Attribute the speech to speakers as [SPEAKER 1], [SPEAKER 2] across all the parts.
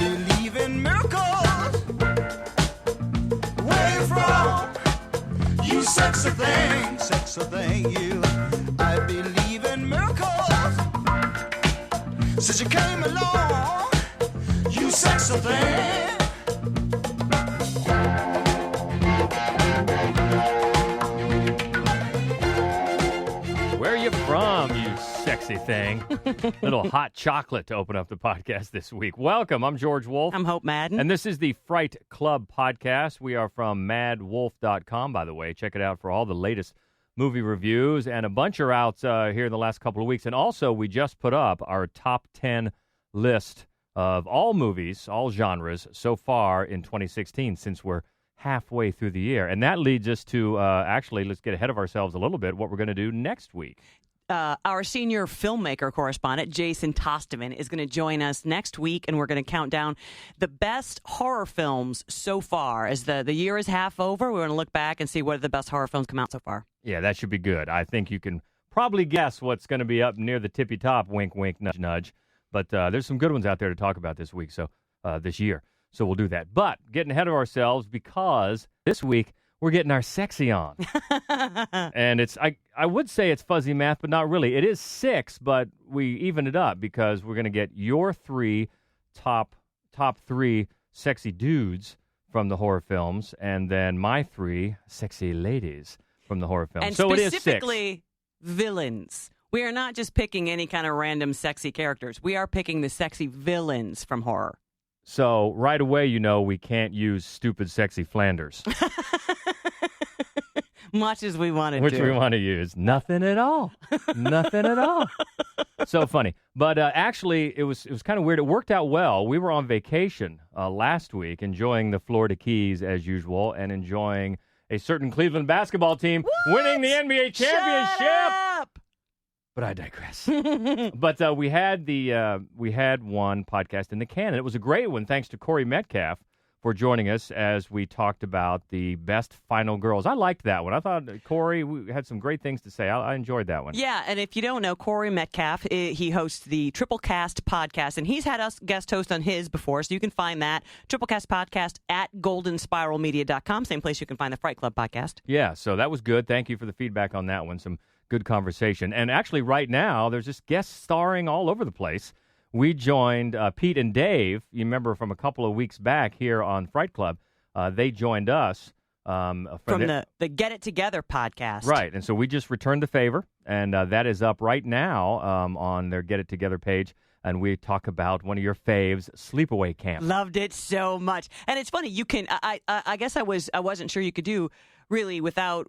[SPEAKER 1] believe in miracles. Where you from? You sexy thing, you. I believe in miracles. Since you came along, you sexy thing.
[SPEAKER 2] Where are you from, you sexy thing? Little hot chocolate to open up the podcast this week. Welcome. I'm George Wolf.
[SPEAKER 3] I'm Hope Madden.
[SPEAKER 2] And this is the Fright Club podcast. We are from madwolf.com, by the way. Check it out for all the latest movie reviews. And a bunch are out here in the last couple of weeks. And also, we just put up our top 10 list of all movies, all genres, so far in 2016, since we're halfway through the year. And that leads us to, actually, let's get ahead of ourselves a little bit, what we're going to do next week.
[SPEAKER 3] Our senior filmmaker correspondent, Jason Tosteman, is going to join us next week, and we're going to count down the best horror films so far. As the year is half over, we're going to look back and see what are the best horror films come out so far.
[SPEAKER 2] Yeah, that should be good. I think you can probably guess what's going to be up near the tippy top, wink, wink, nudge, nudge. But there's some good ones out there to talk about this week, so this year. So we'll do that. But getting ahead of ourselves because this week we're getting our sexy on. And it's I would say it's fuzzy math, but not really. It is 6, but we even it up because we're going to get your 3 top 3 sexy dudes from the horror films, and then my 3 sexy ladies from the horror films.
[SPEAKER 3] And
[SPEAKER 2] so
[SPEAKER 3] specifically,
[SPEAKER 2] it is 6.
[SPEAKER 3] Villains. We are not just picking any kind of random sexy characters. We are picking the sexy villains from horror.
[SPEAKER 2] So right away, you know, we can't use stupid, sexy Flanders.
[SPEAKER 3] Much as we want to
[SPEAKER 2] Which
[SPEAKER 3] do.
[SPEAKER 2] we want to use. Nothing at all. Nothing at all. So funny. But actually, it was kind of weird. It worked out well. We were on vacation last week, enjoying the Florida Keys as usual, and enjoying a certain Cleveland basketball team winning the NBA championship.
[SPEAKER 3] Shut up!
[SPEAKER 2] But I digress. But we had one podcast in the can, and it was a great one. Thanks to Corey Metcalf for joining us as we talked about the best final girls. I liked that one. I thought Corey had some great things to say. I enjoyed that one.
[SPEAKER 3] Yeah, and if you don't know, Corey Metcalf, he hosts the Triple Cast podcast, and he's had us guest host on his before, so you can find that Triple Cast podcast at goldenspiralmedia.com, same place you can find the Fright Club podcast.
[SPEAKER 2] Yeah, so that was good. Thank you for the feedback on that one. Some good conversation. And actually right now, there's just guest starring all over the place. We joined Pete and Dave, you remember from a couple of weeks back here on Fright Club. They joined us.
[SPEAKER 3] From the Get It Together podcast.
[SPEAKER 2] Right, and so we just returned the favor, and that is up right now on their Get It Together page. And we talk about one of your faves, Sleepaway Camp.
[SPEAKER 3] Loved it so much. And it's funny, you can, I guess I wasn't sure you could do really without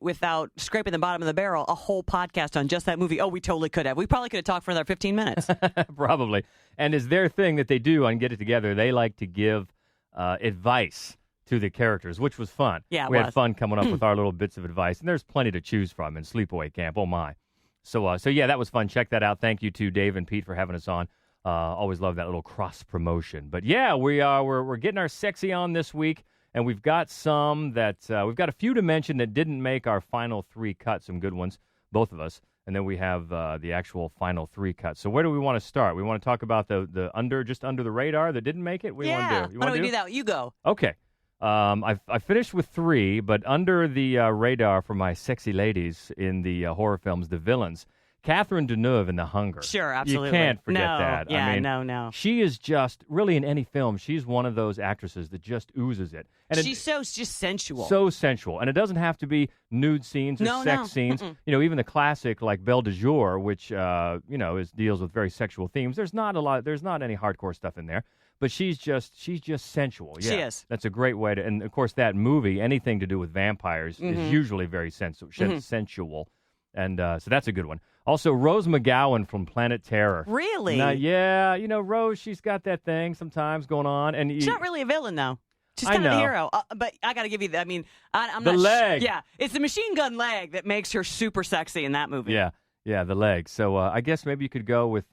[SPEAKER 3] scraping the bottom of the barrel, a whole podcast on just that movie. Oh, we totally could have. We probably could have talked for another 15 minutes.
[SPEAKER 2] Probably. And is their thing that they do on Get It Together, they like to give advice to the characters, which was fun.
[SPEAKER 3] Yeah,
[SPEAKER 2] we had fun coming up with our little bits of advice, and there's plenty to choose from in Sleepaway Camp. Oh, my. So yeah, that was fun. Check that out. Thank you to Dave and Pete for having us on. Always love that little cross promotion. But yeah, we're getting our sexy on this week, and we've got some that we've got a few to mention that didn't make our final 3 cuts. Some good ones, both of us, and then we have the actual final 3 cuts. So where do we want to start? We want to talk about the under the radar that didn't make it. What do you want to do?
[SPEAKER 3] Why don't we do that? You go.
[SPEAKER 2] Okay. I finished with 3, but under the radar for my sexy ladies in the horror films, the villains. Catherine Deneuve in The Hunger.
[SPEAKER 3] Sure, absolutely.
[SPEAKER 2] You can't forget that.
[SPEAKER 3] Yeah,
[SPEAKER 2] I mean,
[SPEAKER 3] no.
[SPEAKER 2] She is just, really in any film, she's one of those actresses that just oozes it. And
[SPEAKER 3] she's so just sensual.
[SPEAKER 2] So sensual. And it doesn't have to be nude scenes or sex scenes.
[SPEAKER 3] Mm-mm.
[SPEAKER 2] You know, even the classic like Belle de Jour, which, deals with very sexual themes. There's not any hardcore stuff in there. But she's just sensual. Yeah,
[SPEAKER 3] she is.
[SPEAKER 2] That's a great way to, and of course that movie, anything to do with vampires is usually very sensual. And so that's a good one. Also, Rose McGowan from Planet Terror.
[SPEAKER 3] Really?
[SPEAKER 2] Yeah, Rose, she's got that thing sometimes going on. And
[SPEAKER 3] she's not really a villain, though. She's kind of a hero. But I got to give you that. I mean, I'm not...
[SPEAKER 2] The leg.
[SPEAKER 3] Yeah, it's the machine gun leg that makes her super sexy in that movie.
[SPEAKER 2] Yeah, the leg. So I guess maybe you could go with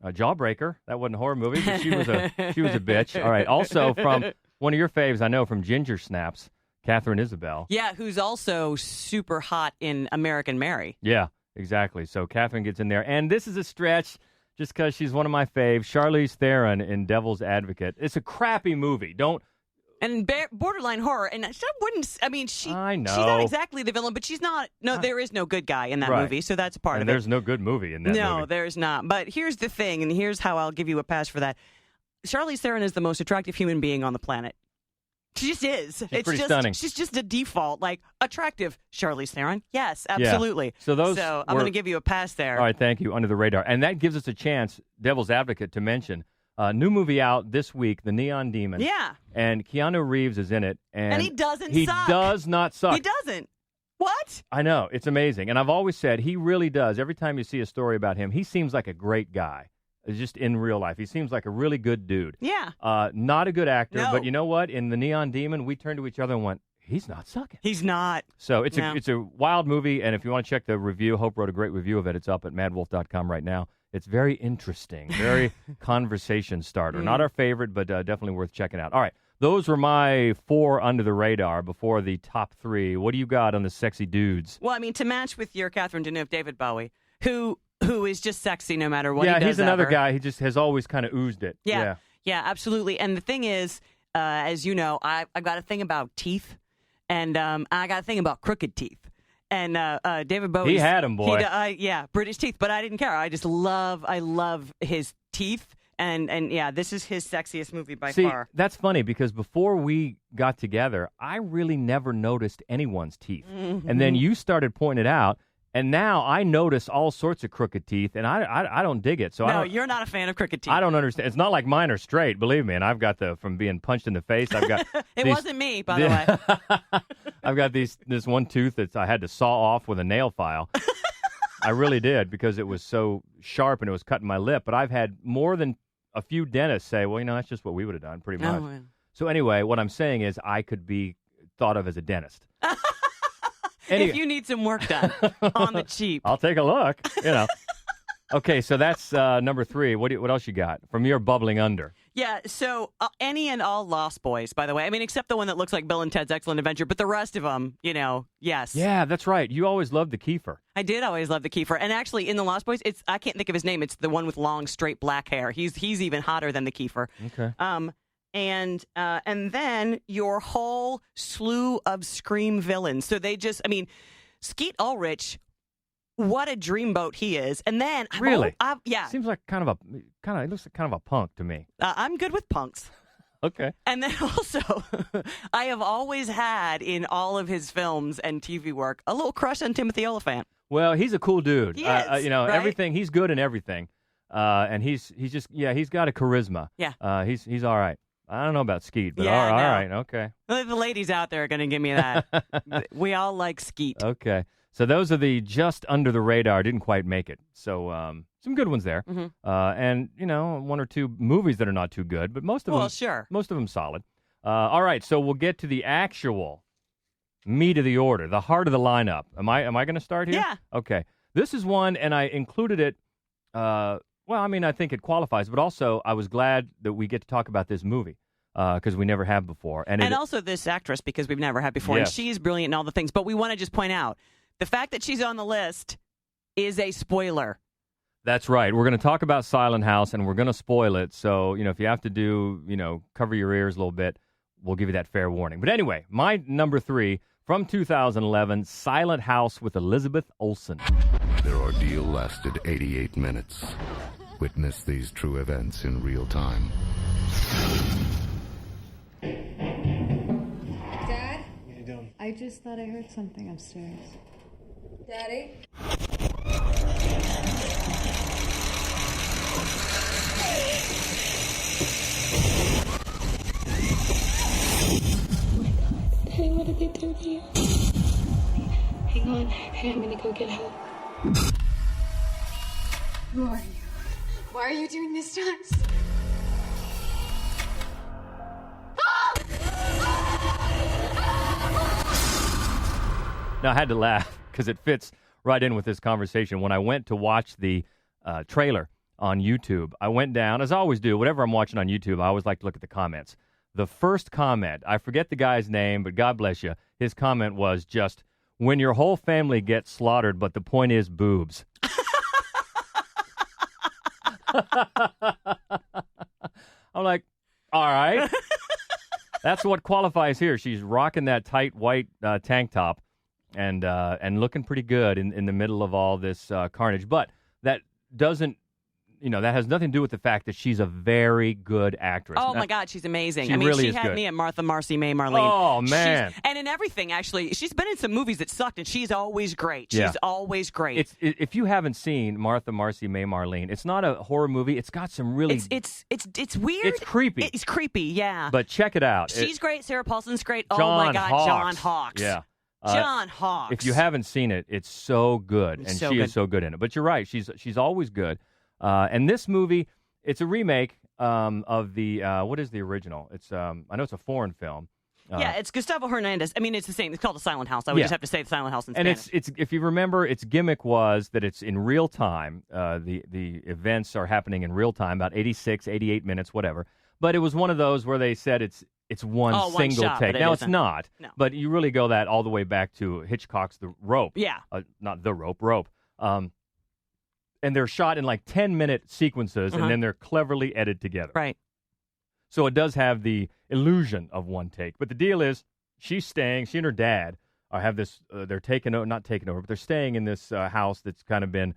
[SPEAKER 2] Jawbreaker. That wasn't a horror movie, but she was a bitch. All right. Also, from one of your faves, I know, from Ginger Snaps, Catherine Isabel.
[SPEAKER 3] Yeah, who's also super hot in American Mary.
[SPEAKER 2] Yeah. Exactly. So Catherine gets in there. And this is a stretch. just because she's one of my faves. Charlize Theron in Devil's Advocate. It's a crappy movie.
[SPEAKER 3] And borderline horror. And I wouldn't. I mean,
[SPEAKER 2] I know.
[SPEAKER 3] she's not exactly the villain, but she's not. No, there is no good guy in that movie, so that's part of it.
[SPEAKER 2] There's no good movie in that movie.
[SPEAKER 3] No, there's not. But here's the thing, and here's how I'll give you a pass for that. Charlize Theron is the most attractive human being on the planet. She just is.
[SPEAKER 2] She's pretty stunning.
[SPEAKER 3] She's just a default, like, attractive Charlize Theron. Yes, absolutely.
[SPEAKER 2] Yeah.
[SPEAKER 3] So I'm going to give you a pass there.
[SPEAKER 2] All right, thank you. Under the radar. And that gives us a chance, Devil's Advocate, to mention new movie out this week, The Neon Demon.
[SPEAKER 3] Yeah.
[SPEAKER 2] And Keanu Reeves is in it. And
[SPEAKER 3] he doesn't
[SPEAKER 2] suck. He does not suck.
[SPEAKER 3] He doesn't. What?
[SPEAKER 2] I know. It's amazing. And I've always said he really does. Every time you see a story about him, he seems like a great guy. Just in real life. He seems like a really good dude.
[SPEAKER 3] Yeah.
[SPEAKER 2] Not a good actor,
[SPEAKER 3] No.
[SPEAKER 2] but you know what? In The Neon Demon, we turned to each other and went, he's not sucking.
[SPEAKER 3] He's not.
[SPEAKER 2] So it's a wild movie, and if you want to check the review, Hope wrote a great review of it. It's up at madwolf.com right now. It's very interesting, very conversation starter. Not our favorite, but definitely worth checking out. All right, those were my 4 under the radar before the top 3. What do you got on the sexy dudes?
[SPEAKER 3] Well, I mean, to match with your Catherine Deneuve, David Bowie, who is just sexy no matter what he does.
[SPEAKER 2] Yeah, he's another
[SPEAKER 3] ever.
[SPEAKER 2] guy. He just has always kind of oozed it.
[SPEAKER 3] Yeah, absolutely. And the thing is, as you know, I've got a thing about teeth, and I got a thing about crooked teeth. And David Bowie,
[SPEAKER 2] he had them, boy.
[SPEAKER 3] British teeth. But I didn't care. I love his teeth. And yeah, this is his sexiest movie by far.
[SPEAKER 2] That's funny because before we got together, I really never noticed anyone's teeth. Mm-hmm. And then you started pointing it out. And now I notice all sorts of crooked teeth, and I don't dig it. So
[SPEAKER 3] no, you're not a fan of crooked teeth.
[SPEAKER 2] I don't understand. It's not like mine are straight, believe me. And I've got from being punched in the face. I've got
[SPEAKER 3] wasn't me, by the way.
[SPEAKER 2] I've got this one tooth that I had to saw off with a nail file. I really did because it was so sharp and it was cutting my lip. But I've had more than a few dentists say, well, that's just what we would have done, pretty much.
[SPEAKER 3] Oh, yeah.
[SPEAKER 2] So anyway, what I'm saying is I could be thought of as a dentist.
[SPEAKER 3] If you need some work done on the cheap.
[SPEAKER 2] I'll take a look, Okay, so that's number 3. What else you got from your bubbling under?
[SPEAKER 3] Yeah, so any and all Lost Boys, by the way. I mean, except the one that looks like Bill and Ted's Excellent Adventure, but the rest of them, yes.
[SPEAKER 2] Yeah, that's right. You always loved the Kiefer.
[SPEAKER 3] I did always love the Kiefer. And actually, in the Lost Boys, I can't think of his name. It's the one with long, straight black hair. He's even hotter than the Kiefer.
[SPEAKER 2] Okay.
[SPEAKER 3] And then your whole slew of Scream villains. So they Skeet Ulrich, what a dreamboat he is. And then
[SPEAKER 2] really,
[SPEAKER 3] yeah,
[SPEAKER 2] seems like it looks like kind of a punk to me.
[SPEAKER 3] I'm good with punks.
[SPEAKER 2] Okay.
[SPEAKER 3] And then also, I have always had in all of his films and TV work a little crush on Timothy Olyphant.
[SPEAKER 2] Well, he's a cool dude.
[SPEAKER 3] He is, right?
[SPEAKER 2] Everything. He's good in everything. And he's just he's got a charisma.
[SPEAKER 3] Yeah.
[SPEAKER 2] He's all right. I don't know about Skeet, but
[SPEAKER 3] yeah,
[SPEAKER 2] all right, okay.
[SPEAKER 3] The ladies out there are going to give me that. We all like Skeet.
[SPEAKER 2] Okay. So those are the just under the radar, didn't quite make it. So some good ones there.
[SPEAKER 3] Mm-hmm.
[SPEAKER 2] And, 1 or 2 movies that are not too good, but most of them solid. All right, so we'll get to the actual meat of the order, the heart of the lineup. Am I going to start here?
[SPEAKER 3] Yeah.
[SPEAKER 2] Okay. This is one, and I included it I think it qualifies, but also I was glad that we get to talk about this movie because we never have before. And
[SPEAKER 3] also this actress because we've never had before.
[SPEAKER 2] Yes.
[SPEAKER 3] And she's brilliant in all the things. But we want to just point out, the fact that she's on the list is a spoiler.
[SPEAKER 2] That's right. We're going to talk about Silent House, and we're going to spoil it. So, if you have to do, cover your ears a little bit, we'll give you that fair warning. But anyway, my number 3 from 2011, Silent House with Elizabeth Olsen.
[SPEAKER 4] Their ordeal lasted 88 minutes. Witness these true events in real time.
[SPEAKER 5] Dad?
[SPEAKER 6] What are you doing?
[SPEAKER 5] I just thought I heard something upstairs. Daddy?
[SPEAKER 7] Daddy, what did they do to you? Hang on. Hey, I'm gonna go get help.
[SPEAKER 5] Who are you? Why are you doing this to us?
[SPEAKER 2] Now, I had to laugh because it fits right in with this conversation. When I went to watch the trailer on YouTube, I went down, as I always do, whatever I'm watching on YouTube, I always like to look at the comments. The first comment, I forget the guy's name, but God bless you, his comment was just, when your whole family gets slaughtered, but the point is boobs. I'm like, all right. That's what qualifies here. She's rocking that tight white tank top and looking pretty good in the middle of all this carnage. But that doesn't, that has nothing to do with the fact that she's a very good actress.
[SPEAKER 3] Oh, my God, she's amazing.
[SPEAKER 2] She really
[SPEAKER 3] she
[SPEAKER 2] is
[SPEAKER 3] had
[SPEAKER 2] good.
[SPEAKER 3] me at Martha, Marcy, May, Marlene.
[SPEAKER 2] Oh, man.
[SPEAKER 3] And in everything, actually. She's been in some movies that sucked, and she's always great. She's always great.
[SPEAKER 2] If you haven't seen Martha, Marcy, May, Marlene, it's not a horror movie. It's got some really...
[SPEAKER 3] It's weird.
[SPEAKER 2] It's creepy.
[SPEAKER 3] It's creepy, yeah.
[SPEAKER 2] But check it out.
[SPEAKER 3] She's great. Sarah Paulson's great.
[SPEAKER 2] John
[SPEAKER 3] Oh, my God,
[SPEAKER 2] Hawkes.
[SPEAKER 3] John Hawkes.
[SPEAKER 2] Yeah.
[SPEAKER 3] John Hawkes.
[SPEAKER 2] If you haven't seen it, it's so good, and
[SPEAKER 3] So
[SPEAKER 2] she
[SPEAKER 3] good.
[SPEAKER 2] is so good in it. But you're right; she's always good. And this movie, it's a remake of the what is the original? It's I know it's a foreign film.
[SPEAKER 3] Yeah, it's Gustavo Hernandez. I mean, it's the same. It's called The Silent House. I would just have to say The Silent House in Spanish.
[SPEAKER 2] It's if you remember, its gimmick was that it's in real time. The events are happening in real time, about 86, 88 minutes, whatever. But it was one of those where they said it's one single
[SPEAKER 3] shot,
[SPEAKER 2] take.
[SPEAKER 3] but
[SPEAKER 2] Now
[SPEAKER 3] it
[SPEAKER 2] it's
[SPEAKER 3] isn't.
[SPEAKER 2] not.
[SPEAKER 3] No.
[SPEAKER 2] But you really go that all the way back to Hitchcock's The Rope.
[SPEAKER 3] Yeah.
[SPEAKER 2] Not The Rope. And they're shot in like 10-minute sequences, and then they're cleverly edited together.
[SPEAKER 3] Right.
[SPEAKER 2] So it does have the illusion of one take. But the deal is, she and her dad have this, they're not taking over, but they're staying in this house that's kind of been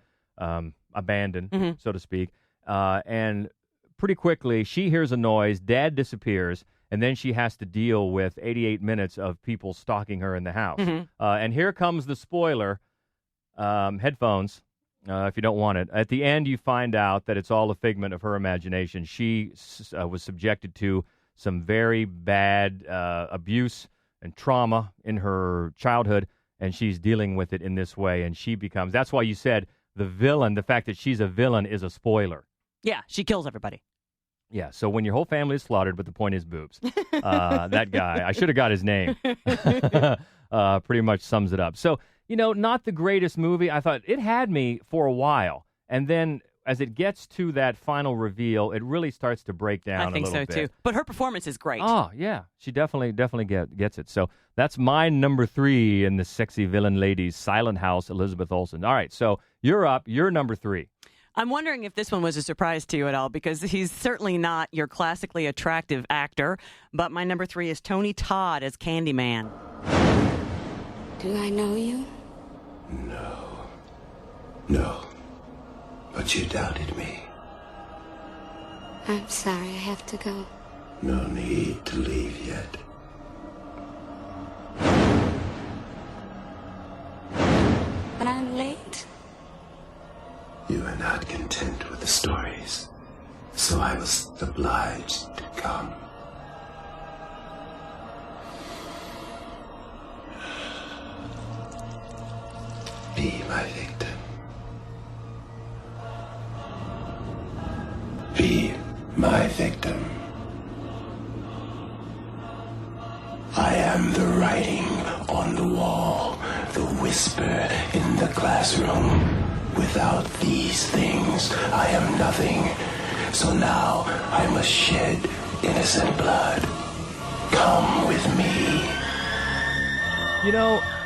[SPEAKER 2] abandoned, so to speak. And pretty quickly, she hears a noise, dad disappears, and then she has to deal with 88 minutes of people stalking her in the house. And here comes the spoiler, headphones. If you don't want it. At the end, you find out that it's all a figment of her imagination. She was subjected to some very bad abuse and trauma in her childhood, and she's dealing with it in this way. And she becomes, that's why you said the villain, the fact that she's a villain is a spoiler.
[SPEAKER 3] Yeah, she kills everybody.
[SPEAKER 2] Yeah, so when your whole family is slaughtered, but the point is boobs. That guy, I should have got his name, pretty much sums it up. So, not the greatest movie. I thought it had me for a while. And then as it gets to that final reveal, it really starts to break down a little bit.
[SPEAKER 3] I think so, too. But her performance is great.
[SPEAKER 2] Oh, yeah. She definitely gets it. So that's my number 3 in the sexy villain ladies, Silent House, Elizabeth Olsen. All right, so you're up. You're number 3.
[SPEAKER 3] I'm wondering if this one was a surprise to you at all, because he's certainly not your classically attractive actor. But my number 3 is Tony Todd as Candyman.
[SPEAKER 7] Do I know you?
[SPEAKER 6] No. But you doubted me.
[SPEAKER 7] I'm sorry, I have to go.
[SPEAKER 6] No need to leave yet.
[SPEAKER 7] But I'm late.
[SPEAKER 6] You are not content with the stories, so I was obliged to come. Be my victim. Be my victim. I am the writing on the wall, the whisper in the classroom. Without these things, I am nothing. So now I must shed innocent blood. Come with me.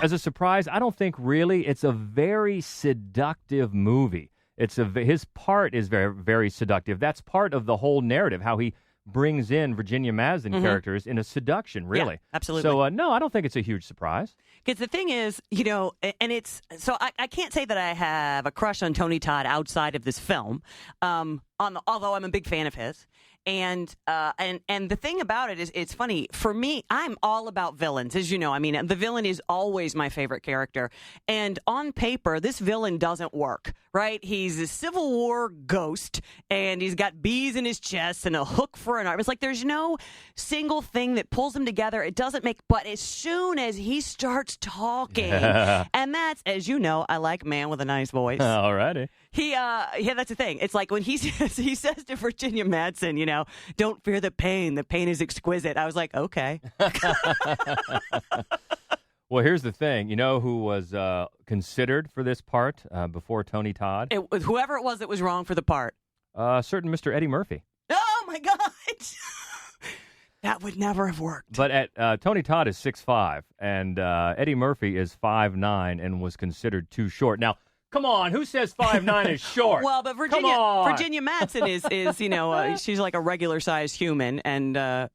[SPEAKER 2] As a surprise, I don't think really it's a very seductive movie. His part is very, very seductive. That's part of the whole narrative, how he brings in Virginia Madsen characters in a seduction, really.
[SPEAKER 3] Yeah, absolutely.
[SPEAKER 2] So, no, I don't think it's a huge surprise.
[SPEAKER 3] Because the thing is, and it's, so I can't say that I have a crush on Tony Todd outside of this film, although I'm a big fan of his. And the thing about it is, it's funny for me. I'm all about villains, as you know. I mean, the villain is always my favorite character. And on paper, this villain doesn't work, right? He's a Civil War ghost, and he's got bees in his chest and a hook for an arm. It's like there's no single thing that pulls him together. It doesn't make. But as soon as he starts talking, and that's, as you know, I like a man with a nice voice.
[SPEAKER 2] All righty.
[SPEAKER 3] That's the thing. It's like when he says to Virginia Madsen, don't fear the pain. The pain is exquisite. I was like, okay.
[SPEAKER 2] Well, here's the thing. You know who was considered for this part before Tony Todd?
[SPEAKER 3] Whoever it was that was wrong for the part.
[SPEAKER 2] Certain Mr. Eddie Murphy.
[SPEAKER 3] Oh, my God. That would never have worked.
[SPEAKER 2] But Tony Todd is 6'5", and Eddie Murphy is 5'9", and was considered too short. Now, Come on, who says 5'9" is short?
[SPEAKER 3] Well, but
[SPEAKER 2] Come on.
[SPEAKER 3] Virginia Madsen is she's like a regular sized human, and
[SPEAKER 2] I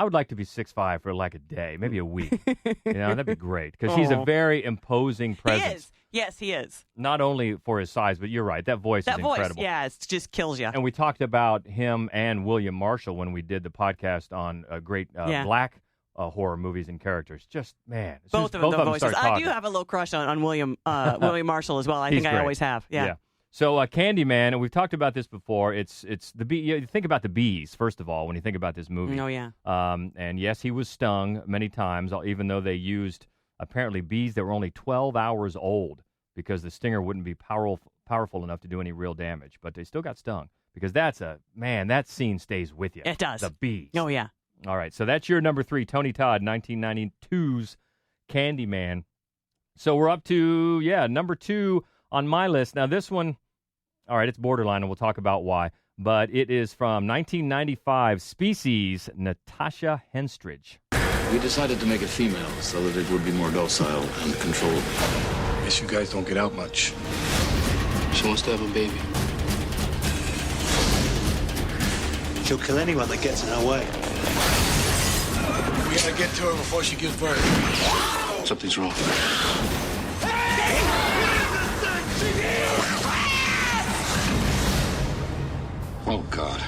[SPEAKER 2] would like to be 6'5" for like a day, maybe a week. That'd be great because he's a very imposing presence.
[SPEAKER 3] He is. Yes, he is.
[SPEAKER 2] Not only for his size, but you're right, that voice is incredible.
[SPEAKER 3] Yeah, it just kills you.
[SPEAKER 2] And we talked about him and William Marshall when we did the podcast on great black horror movies and characters. Just, man.
[SPEAKER 3] Both of them voices. I do
[SPEAKER 2] talking.
[SPEAKER 3] have a little crush on William Marshall as well. I think
[SPEAKER 2] great.
[SPEAKER 3] I always have. Yeah.
[SPEAKER 2] So Candyman, and we've talked about this before, it's the bee. You think about the bees, first of all, when you think about this movie.
[SPEAKER 3] Oh, yeah.
[SPEAKER 2] And yes, he was stung many times, even though they used apparently bees that were only 12 hours old because the stinger wouldn't be powerful enough to do any real damage. But they still got stung because that scene stays with you.
[SPEAKER 3] It does.
[SPEAKER 2] The bees.
[SPEAKER 3] Oh, yeah.
[SPEAKER 2] All right, so that's your number 3, Tony Todd, 1992's Candyman. So we're up to, number 2 on my list. Now, this one, all right, it's borderline, and we'll talk about why. But it is from 1995, Species, Natasha Henstridge.
[SPEAKER 8] We decided to make it female so that it would be more docile and controllable.
[SPEAKER 9] Guess you guys don't get out much.
[SPEAKER 8] She wants to have a baby.
[SPEAKER 10] She'll kill anyone that gets in her way.
[SPEAKER 9] We gotta get to her before she gives birth.
[SPEAKER 8] Something's wrong. Oh, God.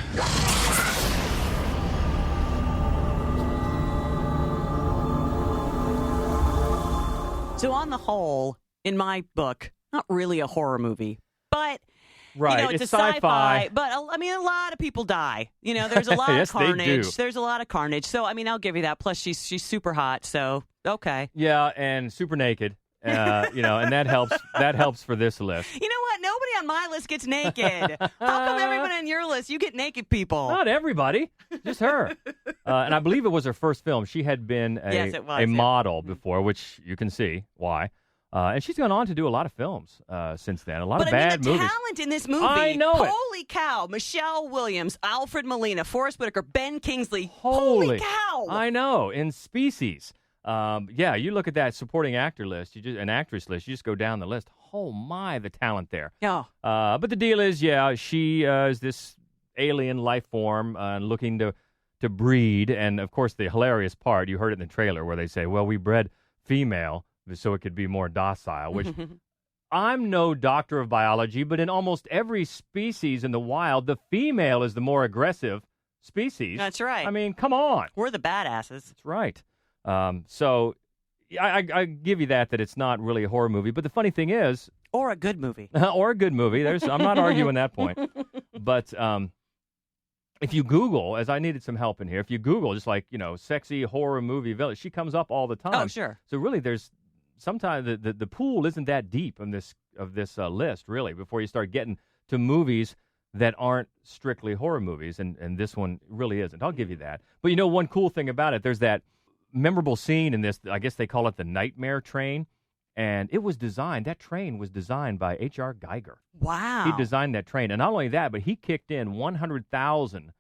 [SPEAKER 3] So on the whole, in my book, not really a horror movie, but
[SPEAKER 2] right,
[SPEAKER 3] it's a
[SPEAKER 2] sci-fi.
[SPEAKER 3] But I mean, a lot of people die. There's a lot
[SPEAKER 2] yes,
[SPEAKER 3] of carnage.
[SPEAKER 2] they do.
[SPEAKER 3] There's a lot of carnage. So I mean, I'll give you that. Plus, she's super hot. So okay.
[SPEAKER 2] Yeah, and super naked. And that helps. That helps for this list.
[SPEAKER 3] You know what? Nobody on my list gets naked. How come everyone on your list, you get naked people?
[SPEAKER 2] Not everybody, just her. And I believe it was her first film. She had been a model before, which you can see why. And she's gone on to do a lot of films since then. A lot of bad movies.
[SPEAKER 3] But the talent in this movie.
[SPEAKER 2] I know it.
[SPEAKER 3] Holy cow. Michelle Williams, Alfred Molina, Forrest Whitaker, Ben Kingsley.
[SPEAKER 2] Holy
[SPEAKER 3] cow.
[SPEAKER 2] I know. In Species. You look at that supporting actor list, an actress list, you just go down the list. Oh, my, the talent there.
[SPEAKER 3] Yeah.
[SPEAKER 2] But the deal is, she is this alien life form looking to breed. And, of course, the hilarious part, you heard it in the trailer where they say, well, we bred female so it could be more docile, which I'm no doctor of biology, but in almost every species in the wild, the female is the more aggressive species.
[SPEAKER 3] That's right.
[SPEAKER 2] I mean, come on.
[SPEAKER 3] We're the badasses.
[SPEAKER 2] That's right. So I give you that it's not really a horror movie. But the funny thing is...
[SPEAKER 3] Or a good movie.
[SPEAKER 2] Or a good movie. I'm not arguing that point. But if you Google, as I needed some help in here, if you Google just like, sexy horror movie village, she comes up all the time.
[SPEAKER 3] Oh, sure.
[SPEAKER 2] So really sometimes the pool isn't that deep of this list, really, before you start getting to movies that aren't strictly horror movies. And this one really isn't. I'll give you that. But one cool thing about it, there's that memorable scene in this, I guess they call it the Nightmare Train, and that train was designed by H.R. Geiger.
[SPEAKER 3] Wow.
[SPEAKER 2] He designed that train, and not only that, but he kicked in 100,000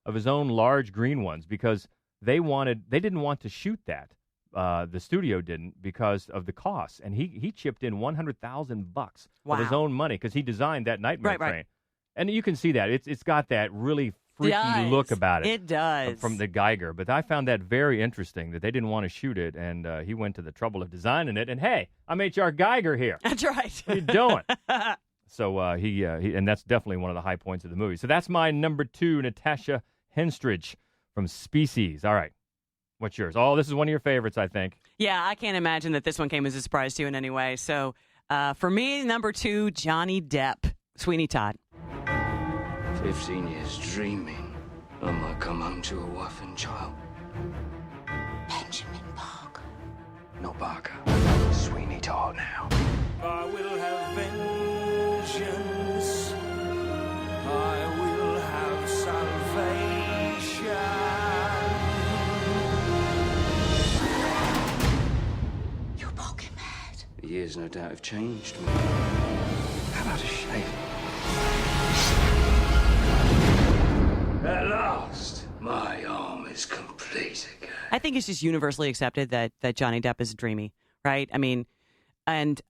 [SPEAKER 2] of his own large green ones because they didn't want to shoot that. The studio didn't because of the cost, and he chipped in $100,000 of his own money because he designed that Nightmare Train. Right. And you can see that it's got that really freaky look about it.
[SPEAKER 3] It does.
[SPEAKER 2] From the Geiger. But I found that very interesting that they didn't want to shoot it, and he went to the trouble of designing it. And, hey, I'm H.R. Geiger here.
[SPEAKER 3] That's right.
[SPEAKER 2] What are you doing? So he and that's definitely one of the high points of the movie. So that's my number 2, Natasha Henstridge from Species. All right. What's yours? Oh, this is one of your favorites, I think.
[SPEAKER 3] Yeah, I can't imagine that this one came as a surprise to you in any way. So for me, number 2, Johnny Depp, Sweeney Todd.
[SPEAKER 8] 15 years dreaming I might come home to a wife and child.
[SPEAKER 7] Benjamin Parker.
[SPEAKER 8] No Parker. Sweeney Todd now.
[SPEAKER 1] I will have vengeance. I will have salvation.
[SPEAKER 7] You're poking mad.
[SPEAKER 8] The years no doubt have changed me. How about a shave? At last, my arm is complete again.
[SPEAKER 3] I think it's just universally accepted that Johnny Depp is dreamy, right? I mean, And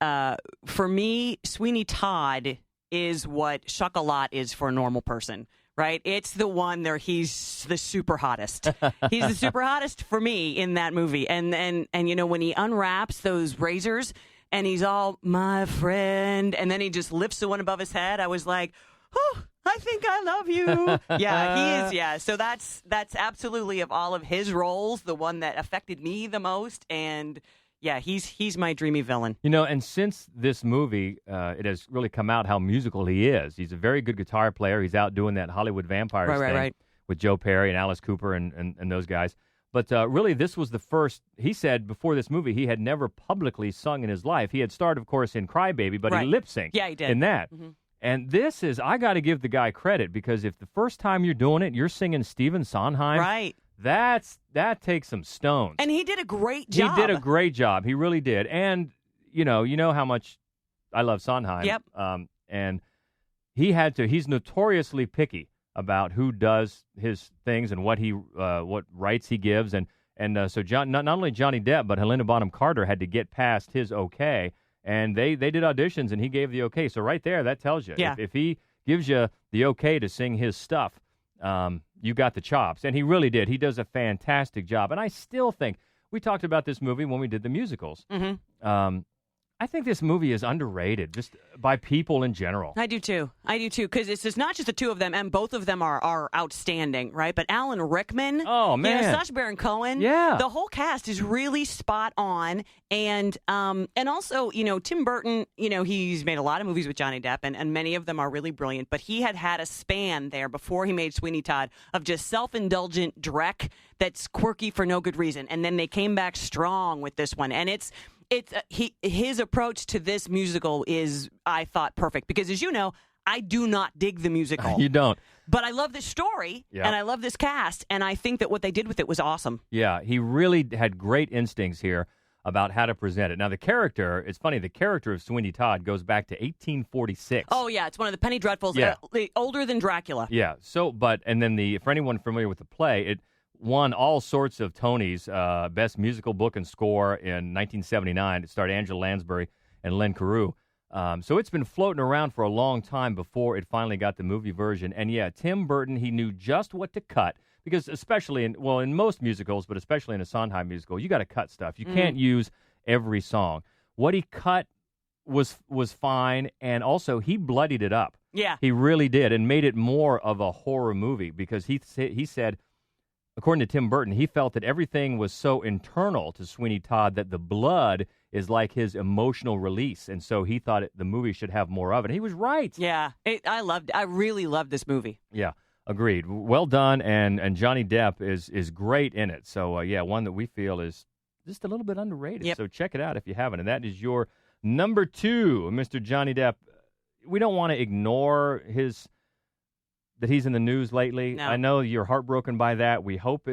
[SPEAKER 3] for me, Sweeney Todd is what Chocolat is for a normal person, right? It's the one there. He's the super hottest. He's the super hottest for me in that movie. And when he unwraps those razors and he's all, my friend, and then he just lifts the one above his head, I was like, oh, I think I love you. Yeah, he is. Yeah. So that's absolutely, of all of his roles, the one that affected me the most. And yeah, he's my dreamy villain.
[SPEAKER 2] And since this movie, it has really come out how musical he is. He's a very good guitar player. He's out doing that Hollywood Vampires thing with Joe Perry and Alice Cooper and those guys. But really, this was the first. He said before this movie, he had never publicly sung in his life. He had starred, of course, in Cry Baby, but he lip synced.
[SPEAKER 3] Yeah, he did
[SPEAKER 2] in that.
[SPEAKER 3] Mm-hmm.
[SPEAKER 2] And this is, I got to give the guy credit, because if the first time you're doing it, you're singing Stephen Sondheim,
[SPEAKER 3] right?
[SPEAKER 2] That takes some stones.
[SPEAKER 3] And he did a great job.
[SPEAKER 2] He did a great job. He really did. And you know how much I love Sondheim.
[SPEAKER 3] Yep.
[SPEAKER 2] And he's notoriously picky about who does his things and what rights he gives. And so not only Johnny Depp, but Helena Bonham Carter had to get past his okay. And they did auditions, and he gave the okay. So right there, that tells you.
[SPEAKER 3] Yeah.
[SPEAKER 2] If he gives you the okay to sing his stuff, you got the chops. And he really did. He does a fantastic job. And I still think, we talked about this movie when we did the musicals.
[SPEAKER 3] Mm-hmm.
[SPEAKER 2] I think this movie is underrated, just by people in general.
[SPEAKER 3] I do too, because it's not just the two of them, and both of them are outstanding, right? But Alan Rickman,
[SPEAKER 2] oh man,
[SPEAKER 3] Sacha Baron Cohen,
[SPEAKER 2] yeah,
[SPEAKER 3] the whole cast is really spot on, and also Tim Burton, he's made a lot of movies with Johnny Depp, and many of them are really brilliant. But he had a span there before he made Sweeney Todd of just self-indulgent dreck that's quirky for no good reason, and then they came back strong with this one, and his approach to this musical is, I thought, perfect, because as you know, I do not dig the musical.
[SPEAKER 2] You don't.
[SPEAKER 3] But I love this story, and I love this cast, and I think that what they did with it was awesome.
[SPEAKER 2] Yeah, he really had great instincts here about how to present it. Now, it's funny, the character of Sweeney Todd goes back to 1846.
[SPEAKER 3] Oh, yeah, it's one of the Penny Dreadfuls, older than Dracula.
[SPEAKER 2] Yeah, and then for anyone familiar with the play, it won all sorts of Tonys, Best Musical Book and Score in 1979. It starred Angela Lansbury and Len Carew. So it's been floating around for a long time before it finally got the movie version. And yeah, Tim Burton, he knew just what to cut, because especially in most musicals, but especially in a Sondheim musical, you got to cut stuff. You can't use every song. What he cut was fine, and also he bloodied it up.
[SPEAKER 3] Yeah.
[SPEAKER 2] He really did, and made it more of a horror movie, because he said, according to Tim Burton, he felt that everything was so internal to Sweeney Todd that the blood is like his emotional release, and so he thought the movie should have more of it. And he was right.
[SPEAKER 3] Yeah, I really loved this movie.
[SPEAKER 2] Yeah, agreed. Well done, and Johnny Depp is great in it. So one that we feel is just a little bit underrated.
[SPEAKER 3] Yep.
[SPEAKER 2] So check it out if you haven't. And that is your number 2, Mr. Johnny Depp. We don't want to ignore that he's in the news lately.
[SPEAKER 3] No.
[SPEAKER 2] I know you're heartbroken by that. We hope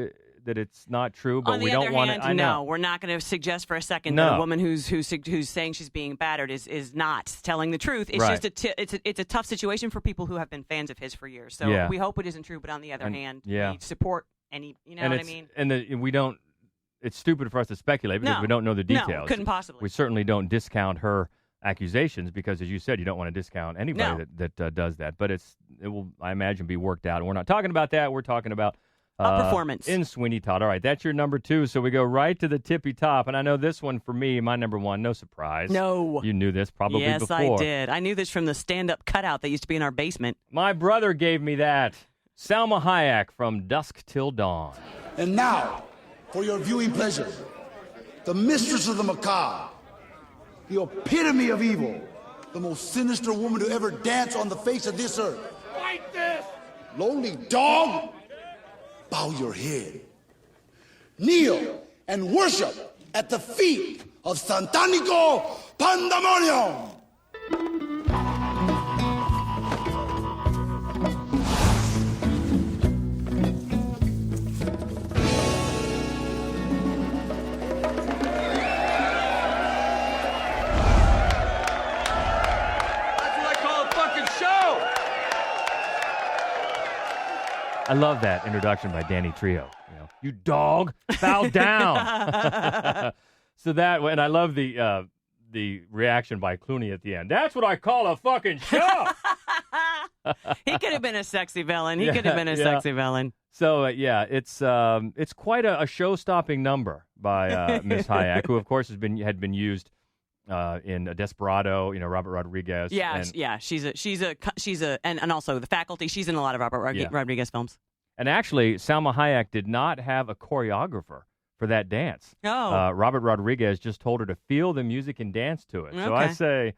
[SPEAKER 2] that it's not true, but we don't want to.
[SPEAKER 3] No, we're not going to suggest for a second that a woman who's saying she's being battered is not telling the truth. It's just it's a tough situation for people who have been fans of his for years. So we hope it isn't true. But on the other hand, we support any. You know what I mean?
[SPEAKER 2] And we don't. It's stupid for us to speculate because we don't know the details.
[SPEAKER 3] No, couldn't possibly.
[SPEAKER 2] We certainly don't discount her accusations, because, as you said, you don't want to discount anybody that does that. But it will, I imagine, be worked out. And we're not talking about that. We're talking about
[SPEAKER 3] a performance
[SPEAKER 2] in Sweeney Todd. All right, that's your number 2. So we go right to the tippy top. And I know this one for me, my number 1, no surprise.
[SPEAKER 3] No.
[SPEAKER 2] You knew this probably
[SPEAKER 3] yes,
[SPEAKER 2] before.
[SPEAKER 3] Yes, I did. I knew this from the stand-up cutout that used to be in our basement.
[SPEAKER 2] My brother gave me that. Salma Hayek from Dusk Till Dawn.
[SPEAKER 11] And now, for your viewing pleasure, the mistress of the macabre, the epitome of evil, the most sinister woman to ever dance on the face of this earth.
[SPEAKER 9] Fight this!
[SPEAKER 11] Lowly dog, bow your head. Kneel and worship at the feet of Santanico Pandemonium.
[SPEAKER 2] I love that introduction by Danny Trejo. You dog, bow down. So and I love the the reaction by Clooney at the end. That's what I call a fucking show.
[SPEAKER 3] He could have been a sexy villain. He could have been a sexy villain.
[SPEAKER 2] So, it's quite a show-stopping number by Miss Hayek, who, of course, had been used in Desperado, Robert Rodriguez.
[SPEAKER 3] And also The Faculty. She's in a lot of Robert Rodriguez films.
[SPEAKER 2] And actually, Salma Hayek did not have a choreographer for that dance.
[SPEAKER 3] Oh.
[SPEAKER 2] Robert Rodriguez just told her to feel the music and dance to it. So I say,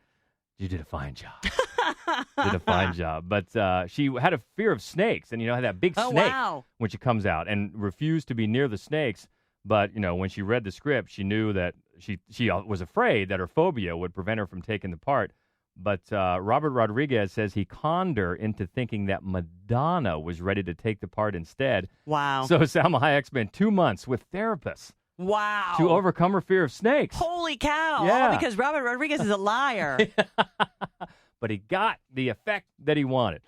[SPEAKER 2] you did a fine job. Did a fine job. But she had a fear of snakes, and, had that big snake when she comes out, and refused to be near the snakes. But, when she read the script, she knew that she was afraid that her phobia would prevent her from taking the part. But Robert Rodriguez says he conned her into thinking that Madonna was ready to take the part instead.
[SPEAKER 3] Wow.
[SPEAKER 2] So Salma Hayek spent 2 months with therapists.
[SPEAKER 3] Wow.
[SPEAKER 2] To overcome her fear of snakes.
[SPEAKER 3] Holy cow.
[SPEAKER 2] Yeah.
[SPEAKER 3] All because Robert Rodriguez is a liar.
[SPEAKER 2] But he got the effect that he wanted.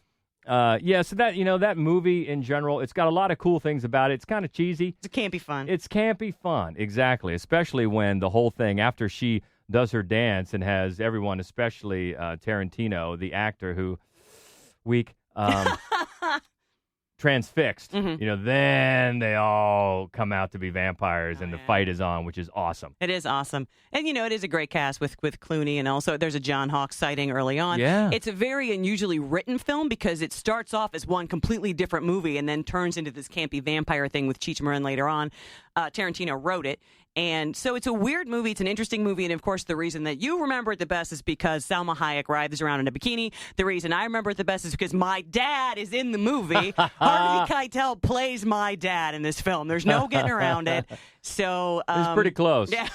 [SPEAKER 2] So that, that movie in general, it's got a lot of cool things about it. It's kind of cheesy.
[SPEAKER 3] It's campy fun.
[SPEAKER 2] It's campy fun, exactly. Especially when the whole thing, after she does her dance and has everyone, especially Tarantino, the actor who, transfixed, then they all come out to be vampires and the fight is on, which is awesome.
[SPEAKER 3] It is awesome. And, it is a great cast with Clooney, and also there's a John Hawkes sighting early on.
[SPEAKER 2] Yeah.
[SPEAKER 3] It's a very unusually written film because it starts off as one completely different movie and then turns into this campy vampire thing with Cheech Marin later on. Tarantino wrote it. And so it's a weird movie. It's an interesting movie. And, of course, the reason that you remember it the best is because Salma Hayek writhes around in a bikini. The reason I remember it the best is because my dad is in the movie. Harvey Keitel plays my dad in this film. There's no getting around it. So
[SPEAKER 2] it's pretty close.
[SPEAKER 3] Yeah.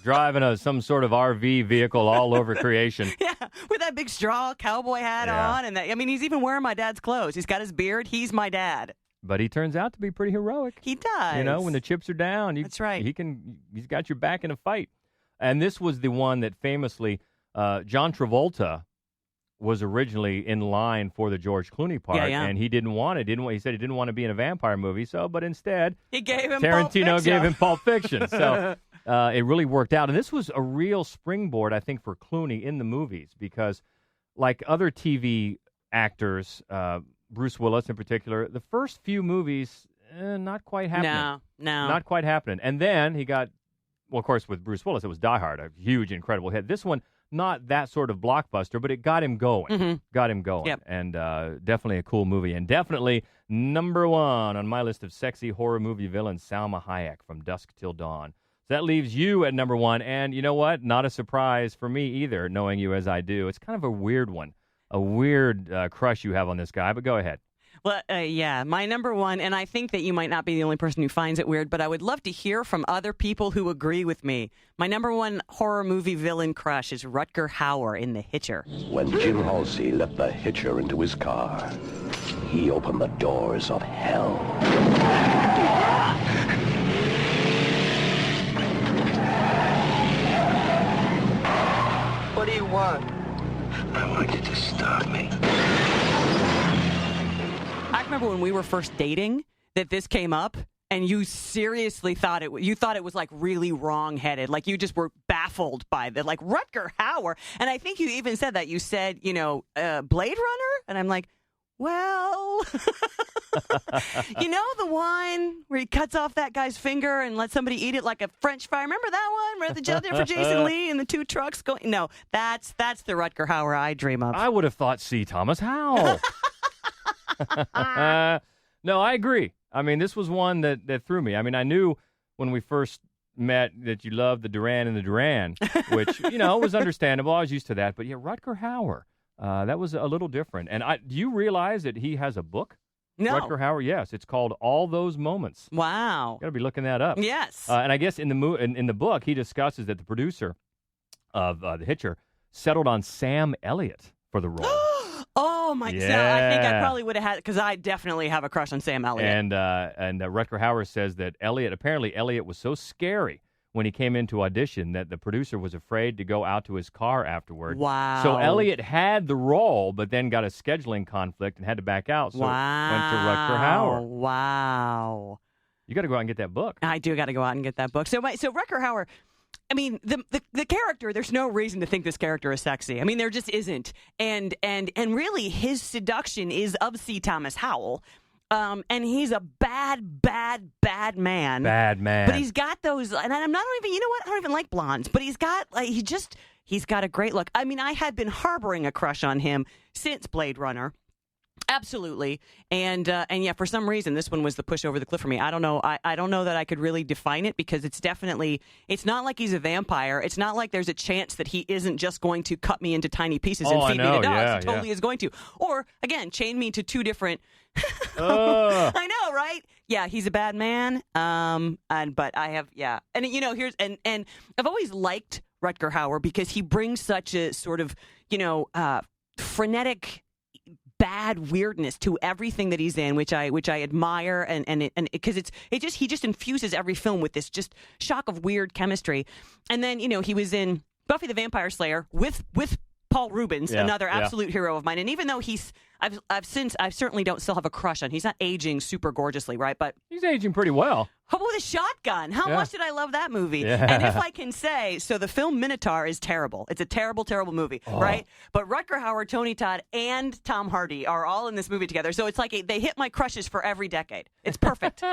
[SPEAKER 2] Driving some sort of RV vehicle all over creation.
[SPEAKER 3] Yeah, with that big straw cowboy hat on. And he's even wearing my dad's clothes. He's got his beard. He's my dad.
[SPEAKER 2] But he turns out to be pretty heroic.
[SPEAKER 3] He does.
[SPEAKER 2] When the chips are down,
[SPEAKER 3] that's right.
[SPEAKER 2] He's got your back in a fight. And this was the one that famously John Travolta was originally in line for the George Clooney part, and he didn't want it. He said he didn't want to be in a vampire movie. But instead,
[SPEAKER 3] he gave him
[SPEAKER 2] Tarantino gave him Pulp Fiction. So it really worked out. And this was a real springboard, I think, for Clooney in the movies because, like other TV actors. Bruce Willis in particular, the first few movies, not quite happening.
[SPEAKER 3] No.
[SPEAKER 2] Not quite happening. And then he got, of course, with Bruce Willis, it was Die Hard, a huge, incredible hit. This one, not that sort of blockbuster, but it got him going.
[SPEAKER 3] Mm-hmm.
[SPEAKER 2] Got him going.
[SPEAKER 3] Yep.
[SPEAKER 2] And definitely a cool movie. And definitely number one on my list of sexy horror movie villains, Salma Hayek from Dusk Till Dawn. So that leaves you at number one. And you know what? Not a surprise for me either, knowing you as I do. It's kind of a weird one. A weird crush you have on this guy, but go ahead.
[SPEAKER 3] Well, my number one, and I think that you might not be the only person who finds it weird, but I would love to hear from other people who agree with me. My number one horror movie villain crush is Rutger Hauer in The Hitcher.
[SPEAKER 6] When Jim Halsey let the Hitcher into his car, he opened the doors of hell.
[SPEAKER 8] What do you want?
[SPEAKER 6] I want you to stop me.
[SPEAKER 3] I remember when we were first dating that this came up, and you seriously thought it was like really wrong-headed, like you just were baffled by that, like Rutger Hauer. And I think you even said that. You said, Blade Runner, and I'm like, well, the one where he cuts off that guy's finger and lets somebody eat it like a French fry. Remember that one where the judge did for Jason Lee and the two trucks going? No, that's the Rutger Hauer I dream of.
[SPEAKER 2] I would have thought C. Thomas Howell. No, I agree. I mean, this was one that threw me. I mean, I knew when we first met that you loved the Duran and the Duran, which, was understandable. I was used to that. But yeah, Rutger Hauer, that was a little different. And do you realize that he has a book?
[SPEAKER 3] No.
[SPEAKER 2] Rutger Hauer, yes. It's called All Those Moments.
[SPEAKER 3] Wow.
[SPEAKER 2] Got to be looking that up.
[SPEAKER 3] Yes.
[SPEAKER 2] And I guess in the book, he discusses that the producer of The Hitcher settled on Sam Elliott for the role.
[SPEAKER 3] Oh, my God.
[SPEAKER 2] Yeah.
[SPEAKER 3] I think I probably would have had, because I definitely have a crush on Sam Elliott.
[SPEAKER 2] And Rutger Hauer says that Elliott was so scary when he came into audition that the producer was afraid to go out to his car afterward.
[SPEAKER 3] Wow.
[SPEAKER 2] So Elliott had the role, but then got a scheduling conflict and had to back out. So went to Rutger Hauer.
[SPEAKER 3] Wow.
[SPEAKER 2] You got to go out and get that book.
[SPEAKER 3] I do got to go out and get that book. So Rutger Hauer, I mean, the character, there's no reason to think this character is sexy. I mean, there just isn't. And really, his seduction is of C. Thomas Howell. And he's a bad man.
[SPEAKER 2] Bad man.
[SPEAKER 3] But he's got those, and I'm not even, you know what? I don't even like blondes. But he's got, he's got a great look. I mean, I had been harboring a crush on him since Blade Runner. Absolutely. And yeah, for some reason, this one was the push over the cliff for me. I don't know. I don't know that I could really define it because it's not like he's a vampire. It's not like there's a chance that he isn't just going to cut me into tiny pieces and feed me to dogs.
[SPEAKER 2] Yeah,
[SPEAKER 3] he totally is going to. Or, again, chain me to two different... I know, right? Yeah, he's a bad man. But I have, yeah. And, you know, and I've always liked Rutger Hauer because he brings such a sort of, frenetic... bad weirdness to everything that he's in, which I admire, and because he just infuses every film with this just shock of weird chemistry. And then he was in Buffy the Vampire Slayer with Paul Rubens, another absolute hero of mine. And even though I certainly don't still have a crush on. He's not aging super gorgeously, right? But
[SPEAKER 2] he's aging pretty well.
[SPEAKER 3] How about with a shotgun? How much did I love that movie?
[SPEAKER 2] Yeah.
[SPEAKER 3] And if I can say, so the film Minotaur is terrible. It's a terrible, terrible movie, right? But Rutger Hauer, Tony Todd, and Tom Hardy are all in this movie together. So it's like they hit my crushes for every decade. It's perfect.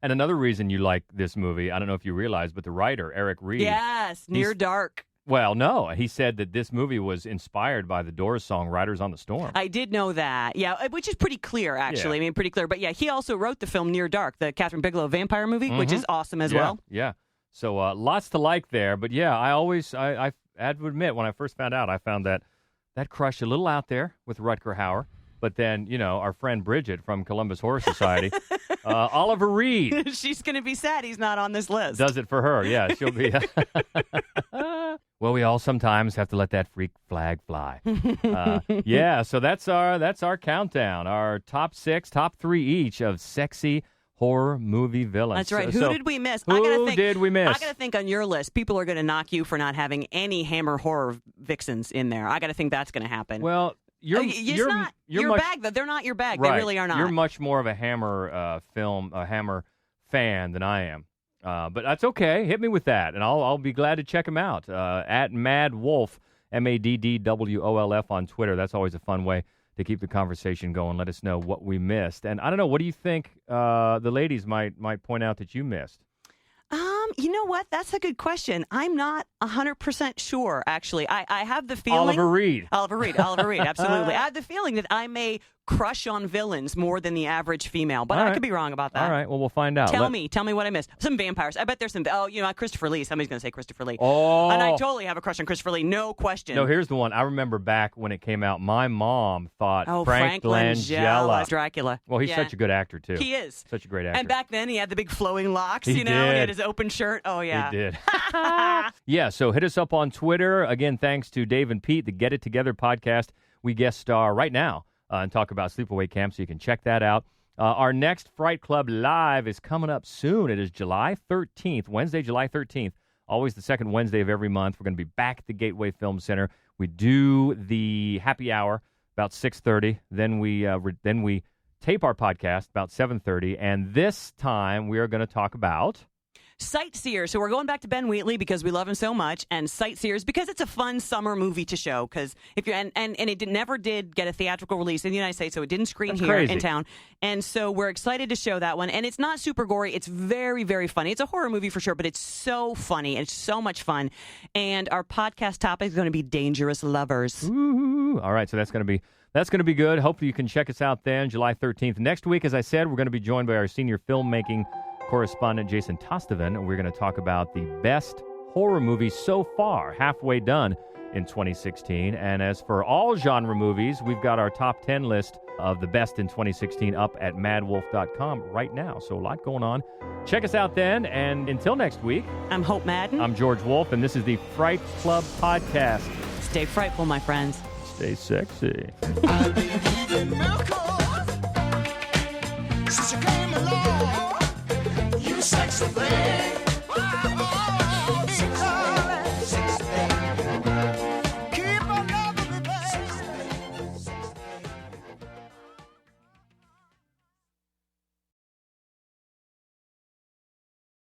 [SPEAKER 2] And another reason you like this movie, I don't know if you realize, but the writer, Eric Reed.
[SPEAKER 3] Yes, Near Dark.
[SPEAKER 2] Well, no, he said that this movie was inspired by the Doors song Riders on the Storm.
[SPEAKER 3] I did know that, yeah, which is pretty clear, actually.
[SPEAKER 2] Yeah.
[SPEAKER 3] I mean, pretty clear. But yeah, he also wrote the film Near Dark, the Catherine Bigelow vampire movie, which is awesome as well.
[SPEAKER 2] Yeah, so lots to like there. But yeah, I had to admit, when I first found out, I found that crush a little out there with Rutger Hauer. But then, our friend Bridget from Columbus Horror Society, Oliver Reed.
[SPEAKER 3] She's going to be sad he's not on this list.
[SPEAKER 2] Does it for her, yeah. She'll be... Well, we all sometimes have to let that freak flag fly. Yeah, so that's our countdown, our top 3 each of sexy horror movie villains.
[SPEAKER 3] That's right. Who did we miss?
[SPEAKER 2] Who did we miss?
[SPEAKER 3] I got to think on your list, people are going to knock you for not having any Hammer horror vixens in there. I got to think that's going to happen.
[SPEAKER 2] Well... You're
[SPEAKER 3] your bag, though. They're not your bag.
[SPEAKER 2] Right.
[SPEAKER 3] They really are not.
[SPEAKER 2] You're much more of a Hammer Hammer fan than I am. But that's okay. Hit me with that, and I'll be glad to check him out. At Mad Wolf, MADDWOLF on Twitter. That's always a fun way to keep the conversation going. Let us know what we missed. And I don't know, what do you think the ladies might point out that you missed?
[SPEAKER 3] You know what? That's a good question. I'm not 100% sure, actually. I have the feeling...
[SPEAKER 2] Oliver Reed, absolutely.
[SPEAKER 3] I have the feeling that I may crush on villains more than the average female, but I could be wrong about that.
[SPEAKER 2] All right, well, we'll find out.
[SPEAKER 3] Tell me what I missed. Some vampires. I bet there's some... Christopher Lee. Somebody's going to say Christopher Lee.
[SPEAKER 2] Oh.
[SPEAKER 3] And I totally have a crush on Christopher Lee. No question.
[SPEAKER 2] No, here's the one. I remember back when it came out, my mom thought Frank
[SPEAKER 3] Langella. Dracula.
[SPEAKER 2] Well, he's such a good actor, too.
[SPEAKER 3] He is.
[SPEAKER 2] Such a great actor.
[SPEAKER 3] And back then, he had the big flowing locks,
[SPEAKER 2] He
[SPEAKER 3] and he had his open shirt. Oh, yeah.
[SPEAKER 2] He did. Yeah, so hit us up on Twitter. Again, thanks to Dave and Pete, the Get It Together podcast. We guest star right now and talk about sleepaway camp, so you can check that out. Our next Fright Club Live is coming up soon. It is July 13th, Wednesday, July 13th, always the second Wednesday of every month. We're going to be back at the Gateway Film Center. We do the happy hour about 6:30. Then we tape our podcast about 7:30. And this time we are going to talk about...
[SPEAKER 3] Sightseers. So we're going back to Ben Wheatley because we love him so much, and Sightseers because it's a fun summer movie to show. Because if you and it never did get a theatrical release in the United States, so it didn't screen here in town. And so we're excited to show that one. And it's not super gory. It's very, very funny. It's a horror movie for sure, but it's so funny. It's so much fun. And our podcast topic is going to be Dangerous Lovers.
[SPEAKER 2] Ooh. All right, so that's going to be good. Hopefully you can check us out then, July 13th. Next week, as I said, we're going to be joined by our senior filmmaking correspondent, Jason Tostovan, and we're going to talk about the best horror movies so far, halfway done in 2016. And as for all genre movies, we've got our top 10 list of the best in 2016 up at madwolf.com right now. So a lot going on. Check us out then, and until next week,
[SPEAKER 3] I'm Hope Madden.
[SPEAKER 2] I'm George Wolf, and this is the Fright Club Podcast.
[SPEAKER 3] Stay frightful, my friends.
[SPEAKER 2] Stay sexy.
[SPEAKER 1] I believe in miracles. Since you came along, you sexy thing.